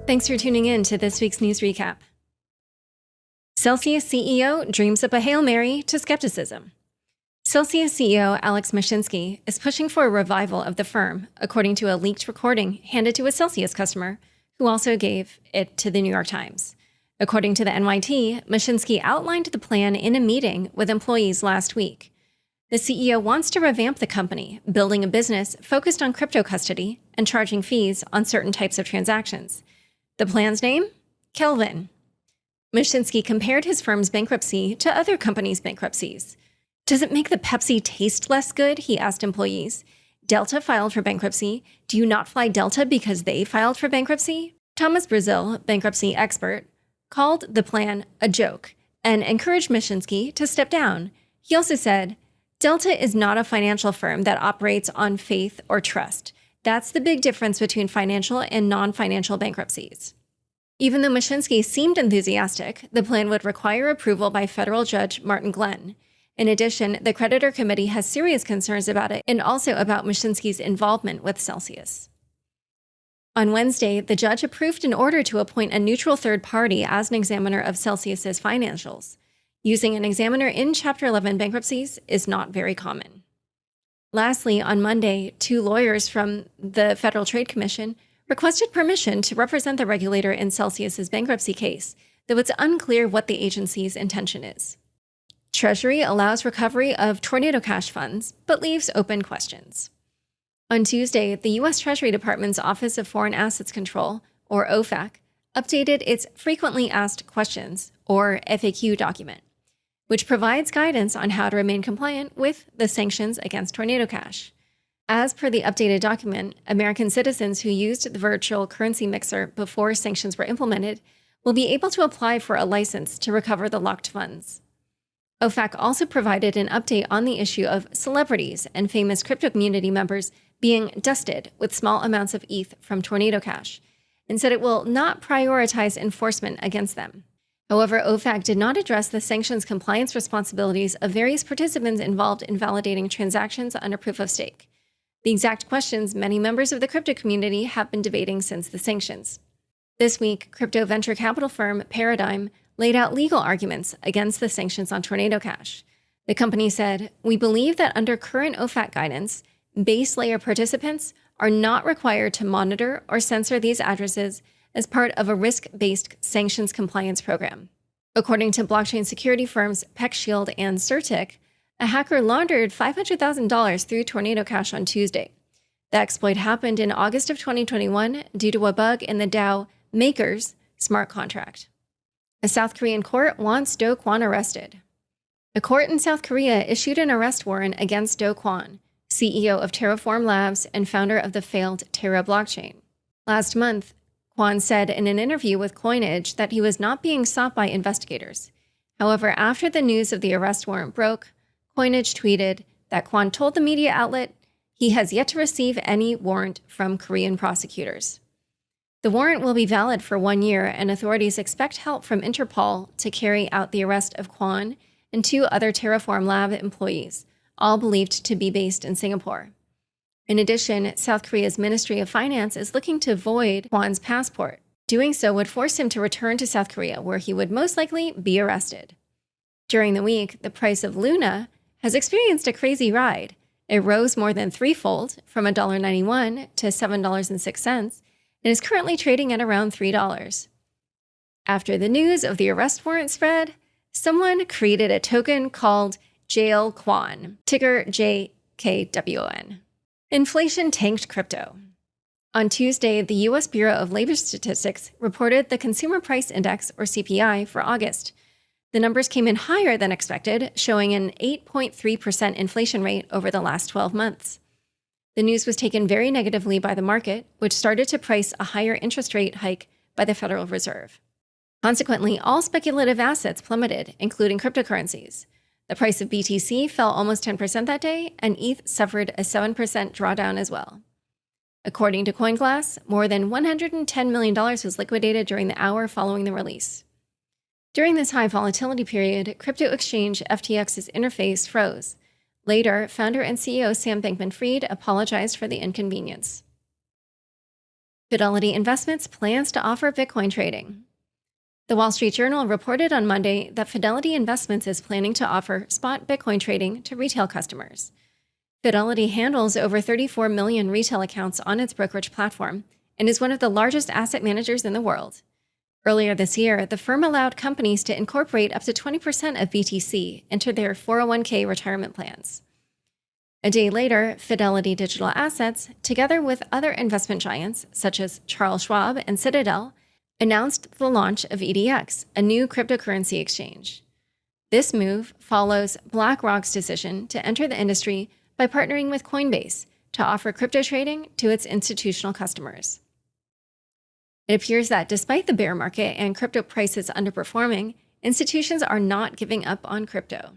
Thanks for tuning in to this week's news recap. Celsius CEO dreams up a Hail Mary to skepticism. Celsius CEO Alex Mashinsky is pushing for a revival of the firm, according to a leaked recording handed to a Celsius customer, who also gave it to the New York Times. According to the NYT, Mashinsky outlined the plan in a meeting with employees last week. The CEO wants to revamp the company, building a business focused on crypto custody and charging fees on certain types of transactions. The plan's name? Kelvin. Mashinsky compared his firm's bankruptcy to other companies' bankruptcies. Does it make the Pepsi taste less good? He asked employees. Delta filed for bankruptcy. Do you not fly Delta because they filed for bankruptcy? Thomas Brazil, bankruptcy expert, called the plan a joke and encouraged Mashinsky to step down. He also said, Delta is not a financial firm that operates on faith or trust. That's the big difference between financial and non-financial bankruptcies. Even though Mashinsky seemed enthusiastic, the plan would require approval by federal judge Martin Glenn. In addition, the creditor committee has serious concerns about it and also about Mashinsky's involvement with Celsius. On Wednesday, the judge approved an order to appoint a neutral third party as an examiner of Celsius's financials. Using an examiner in Chapter 11 bankruptcies is not very common. Lastly, on Monday, 2 lawyers from the Federal Trade Commission requested permission to represent the regulator in Celsius's bankruptcy case, though it's unclear what the agency's intention is. Treasury allows recovery of tornado cash funds, but leaves open questions. On Tuesday, the U.S. Treasury Department's Office of Foreign Assets Control, or OFAC, updated its Frequently Asked Questions, or FAQ document, which provides guidance on how to remain compliant with the sanctions against tornado cash. As per the updated document, American citizens who used the virtual currency mixer before sanctions were implemented will be able to apply for a license to recover the locked funds. OFAC also provided an update on the issue of celebrities and famous crypto community members being dusted with small amounts of ETH from tornado cash, and said it will not prioritize enforcement against them. However, OFAC did not address the sanctions compliance responsibilities of various participants involved in validating transactions under proof of stake, the exact questions many members of the crypto community have been debating since the sanctions. This week, crypto venture capital firm Paradigm laid out legal arguments against the sanctions on tornado cash. The company said, "We believe that under current OFAC guidance, base layer participants are not required to monitor or censor these addresses as part of a risk-based sanctions compliance program." According to blockchain security firms PeckShield and Certic, a hacker laundered $500,000 through tornado cash on Tuesday. The exploit happened in August of 2021 due to a bug in the DAO Makers smart contract. A South Korean court wants Dokwan arrested. A court in South Korea issued an arrest warrant against Dokwan, CEO of Terraform Labs and founder of the failed Terra blockchain. Last month, Kwon said in an interview with Coinage that he was not being sought by investigators. However, after the news of the arrest warrant broke, Coinage tweeted that Kwon told the media outlet he has yet to receive any warrant from Korean prosecutors. The warrant will be valid for 1 year, and authorities expect help from Interpol to carry out the arrest of Kwon and 2 other Terraform Lab employees, all believed to be based in Singapore. In addition, South Korea's Ministry of Finance is looking to void Kwon's passport. Doing so would force him to return to South Korea, where he would most likely be arrested. During the week, the price of Luna has experienced a crazy ride. It rose more than threefold, from $1.91 to $7.06, and is currently trading at around $3. After the news of the arrest warrant spread, someone created a token called Jail Kwon, ticker JKWON. Inflation tanked crypto. On Tuesday, the U.S. Bureau of Labor Statistics reported the Consumer Price Index, or CPI, for August. The numbers came in higher than expected, showing an 8.3% inflation rate over the last 12 months. The news was taken very negatively by the market, which started to price a higher interest rate hike by the Federal Reserve. Consequently, all speculative assets plummeted, including cryptocurrencies. The price of BTC fell almost 10% that day, and ETH suffered a 7% drawdown as well. According to CoinGlass, more than $110 million was liquidated during the hour following the release. During this high volatility period, crypto exchange FTX's interface froze. Later, founder and CEO Sam Bankman-Fried apologized for the inconvenience. Fidelity Investments plans to offer Bitcoin trading. The Wall Street Journal reported on Monday that Fidelity Investments is planning to offer spot Bitcoin trading to retail customers. Fidelity handles over 34 million retail accounts on its brokerage platform and is one of the largest asset managers in the world. Earlier this year, the firm allowed companies to incorporate up to 20% of BTC into their 401k retirement plans. A day later, Fidelity Digital Assets, together with other investment giants such as Charles Schwab and Citadel, announced the launch of EDX, a new cryptocurrency exchange. This move follows BlackRock's decision to enter the industry by partnering with Coinbase to offer crypto trading to its institutional customers. It appears that despite the bear market and crypto prices underperforming, institutions are not giving up on crypto.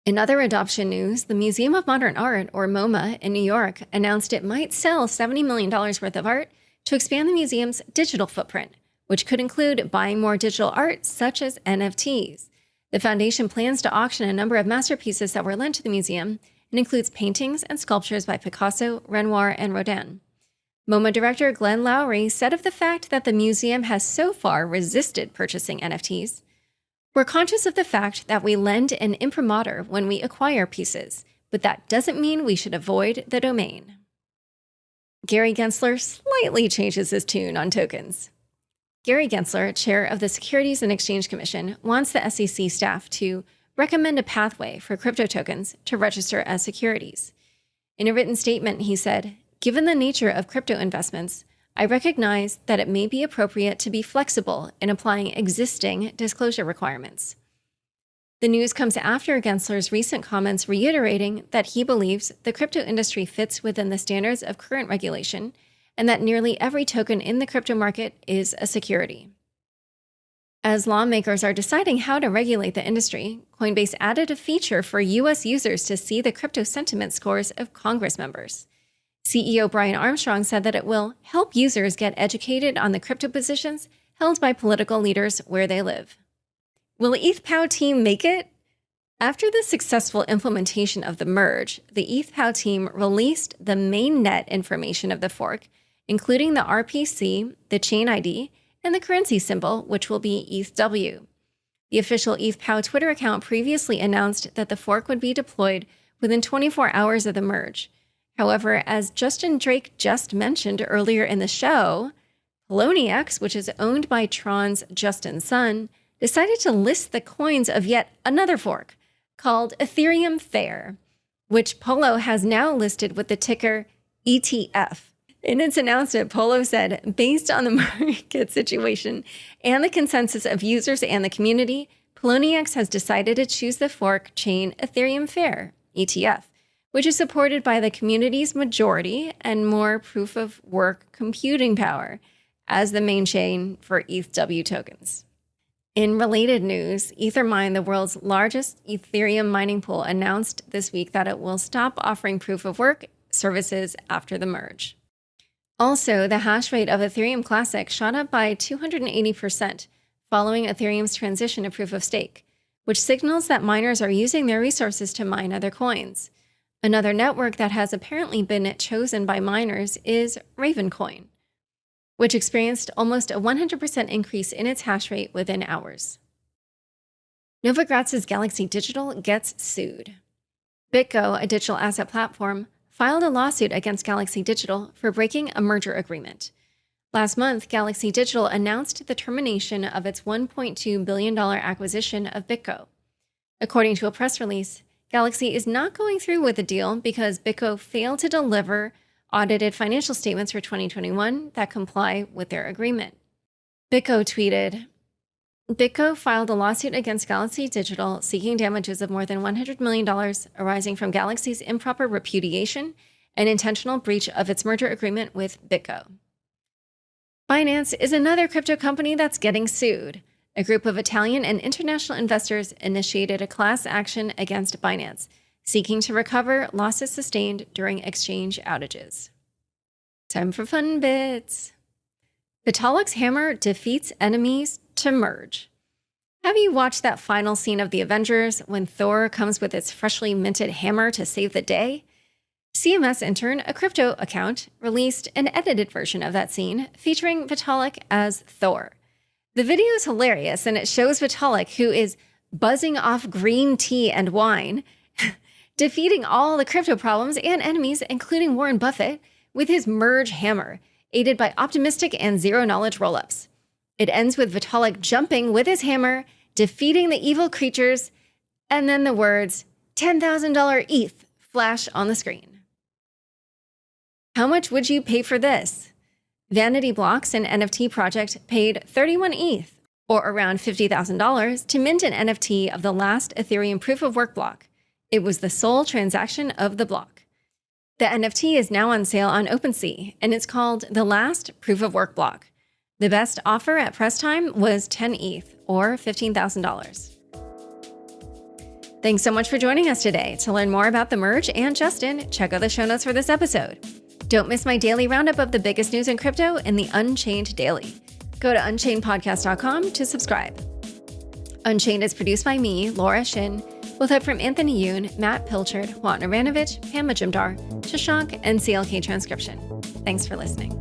In other adoption news, the Museum of Modern Art, or MoMA, in New York announced it might sell $70 million worth of art to expand the museum's digital footprint, which could include buying more digital art such as NFTs. The foundation plans to auction a number of masterpieces that were lent to the museum and includes paintings and sculptures by Picasso, Renoir, and Rodin. MoMA director Glenn Lowry said of the fact that the museum has so far resisted purchasing NFTs, "We're conscious of the fact that we lend an imprimatur when we acquire pieces, but that doesn't mean we should avoid the domain." Gary Gensler slightly changes his tune on tokens. Gary Gensler, chair of the Securities and Exchange Commission, wants the SEC staff to recommend a pathway for crypto tokens to register as securities. In a written statement, he said, "Given the nature of crypto investments, I recognize that it may be appropriate to be flexible in applying existing disclosure requirements." The news comes after Gensler's recent comments reiterating that he believes the crypto industry fits within the standards of current regulation and that nearly every token in the crypto market is a security. As lawmakers are deciding how to regulate the industry, Coinbase added a feature for U.S. users to see the crypto sentiment scores of Congress members. CEO Brian Armstrong said that it will help users get educated on the crypto positions held by political leaders where they live. Will ETHPoW team make it? After the successful implementation of the merge, the ETHPoW team released the mainnet information of the fork, including the RPC, the chain ID, and the currency symbol, which will be ETHW. The official ETHPoW Twitter account previously announced that the fork would be deployed within 24 hours of the merge. However, as Justin Drake just mentioned earlier in the show, Poloniex, which is owned by Tron's Justin Sun, decided to list the coins of yet another fork called Ethereum Fair, which Polo has now listed with the ticker ETF. In its announcement, Polo said, based on the market situation and the consensus of users and the community, Poloniex has decided to choose the fork chain Ethereum Fair, ETF, which is supported by the community's majority and more proof-of-work computing power as the main chain for ETHW tokens. In related news, Ethermine, the world's largest Ethereum mining pool, announced this week that it will stop offering proof-of-work services after the merge. Also, the hash rate of Ethereum Classic shot up by 280% following Ethereum's transition to proof-of-stake, which signals that miners are using their resources to mine other coins. Another network that has apparently been chosen by miners is Ravencoin, which experienced almost a 100% increase in its hash rate within hours. Novogratz's Galaxy Digital gets sued. BitGo, a digital asset platform, filed a lawsuit against Galaxy Digital for breaking a merger agreement. Last month, Galaxy Digital announced the termination of its $1.2 billion acquisition of BitGo. According to a press release, Galaxy is not going through with the deal because BitGo failed to deliver audited financial statements for 2021 that comply with their agreement. BitGo tweeted, BitGo filed a lawsuit against Galaxy Digital seeking damages of more than $100 million arising from Galaxy's improper repudiation and intentional breach of its merger agreement with BitGo. Binance is another crypto company that's getting sued. A group of Italian and international investors initiated a class action against Binance, seeking to recover losses sustained during exchange outages. Time for fun bits. Vitalik's hammer defeats enemies to merge. Have you watched that final scene of The Avengers when Thor comes with its freshly minted hammer to save the day? CMS intern, a crypto account, released an edited version of that scene featuring Vitalik as Thor. The video is hilarious, and it shows Vitalik, who is buzzing off green tea and wine, defeating all the crypto problems and enemies, including Warren Buffett, with his merge hammer, aided by optimistic and zero-knowledge rollups. It ends with Vitalik jumping with his hammer, defeating the evil creatures, and then the words, $10,000 ETH, flash on the screen. How much would you pay for this? Vanity Blocks, an NFT project, paid 31 ETH, or around $50,000, to mint an NFT of the last Ethereum proof-of-work block. It was the sole transaction of the block. The NFT is now on sale on OpenSea, and it's called The Last Proof-of-Work Block. The best offer at press time was 10 ETH, or $15,000. Thanks so much for joining us today. To learn more about the merge and Justin, check out the show notes for this episode. Don't miss my daily roundup of the biggest news in crypto in the Unchained Daily. Go to unchainedpodcast.com to subscribe. Unchained is produced by me, Laura Shin, with help from Anthony Yoon, Matt Pilchard, Juan Aranovich, Pam Majumdar, Shashank, and CLK Transcription. Thanks for listening.